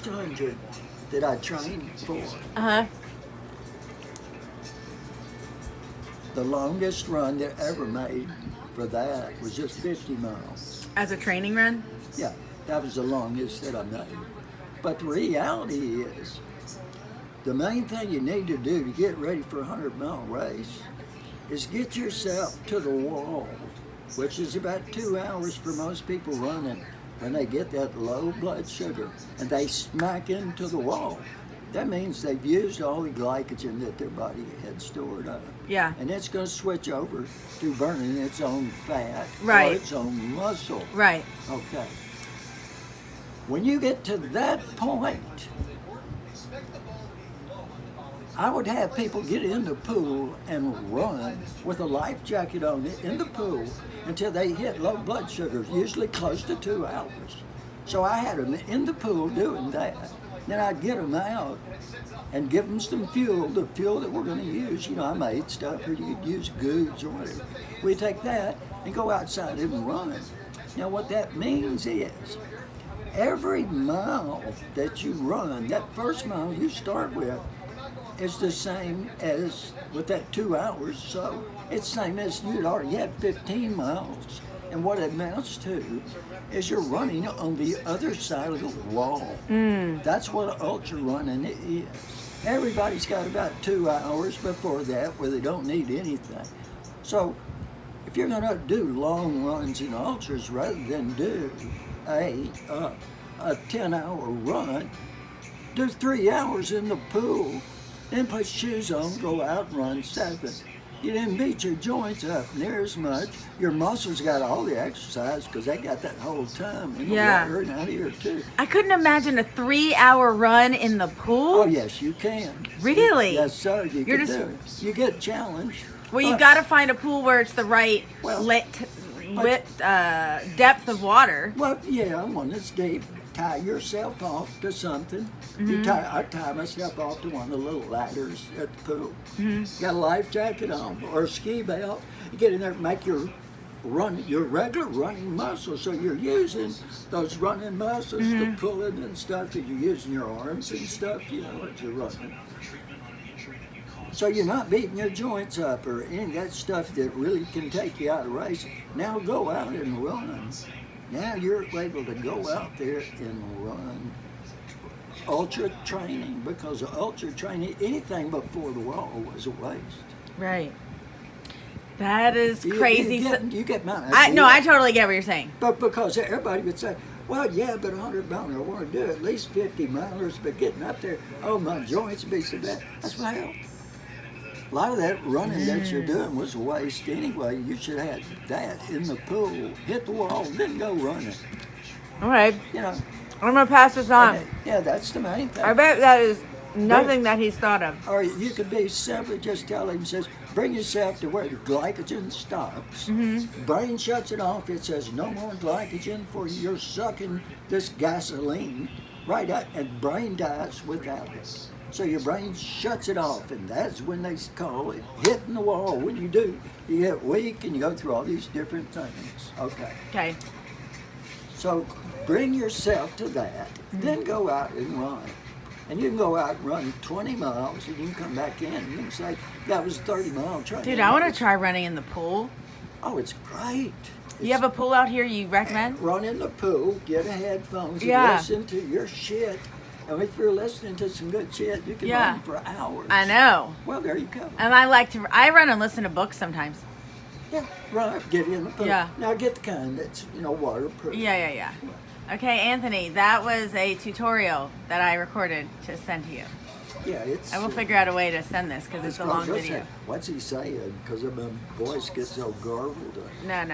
100 that I trained for. Uh-huh. The longest run that ever made for that was just 50 miles. As a training run? Yeah, that was the longest that I made. But the reality is, the main thing you need to do to get ready for a 100-mile race is get yourself to the wall, which is about 2 hours for most people running when they get that low blood sugar and they smack into the wall. That means they've used all the glycogen that their body had stored up. Yeah. And it's going to switch over to burning its own fat Right. or its own muscle. Right. Okay. When you get to that point, I would have people get in the pool and run with a life jacket on in the pool until they hit low blood sugars, usually close to 2 hours. So I had them in the pool doing that. Then I'd get them out and give them some fuel, the fuel that we're going to use. You know, I made stuff, or you could use goods or whatever. We take that and go outside and run. Now what that means is, every mile that you run, that first mile you start with, is the same as with that 2 hours. So it's the same as you'd already had 15 miles. And what it amounts to is you're running on the other side of the wall. That's what ultra running is. Everybody's got about 2 hours before that where they don't need anything. So if you're gonna do long runs in ultras rather than do a 10-hour run, do 3 hours in the pool, then put shoes on, go out and run 7. You didn't beat your joints up near as much. Your muscles got all the exercise because they got that whole time in the water and out here too. I couldn't imagine a 3-hour run in the pool. Oh yes, you can. Really? Yes, sir. You You're can just- do it. You get challenged. Well, you've but- got to find a pool where it's the right Well, depth of water. Well, yeah, one that's deep. Tie yourself off to something. I tie myself off to one of the little ladders at the pool. Got a life jacket on or a ski belt. You get in there and make your regular running muscles. So you're using those running muscles to pull it and stuff. That you're using your arms and stuff, you know, as you're running. So you're not beating your joints up or any of that stuff that really can take you out of racing. Now go out and run. Now you're able to go out there and run ultra training, because ultra training, anything before the wall was a waste. Right. That is crazy. You get my idea. I totally get what you're saying. But because everybody would say, well, yeah, but 100 miler, I want to do at least 50 milers, but getting up there, oh, my joints be so bad. That's why a lot of that running that you're doing was a waste anyway. You should have had that in the pool, hit the wall, then go running. All right. You know, I'm going to pass this on. yeah, that's the main thing. I bet that is nothing that he's thought of. Or you could be simply just tell him, says, bring yourself to where the glycogen stops. Brain shuts it off. It says no more glycogen for you're sucking this gasoline right out, and brain dies without it. So your brain shuts it off, and that's when they call it hitting the wall. When you do, you get weak and you go through all these different things. Okay. So bring yourself to that, then go out and run. And you can go out and run 20 miles, and you can come back in and you can say, that was a 30-mile training. Dude, I want to try running in the pool. Oh, it's great. You have a pool out here you recommend? Run in the pool, get a headphones, and Yeah. listen to your shit. And if you're listening to some good shit, you can Yeah. run for hours. I know. Well, there you go. And I run and listen to books sometimes. Yeah, run, get in the pool. Yeah. Now get the kind that's, waterproof. Yeah. Okay, Anthony, that was a tutorial that I recorded to send to you. Yeah, it's... I will figure out a way to send this because it's a long Just video. say, what's he saying? Because my voice gets so garbled. No.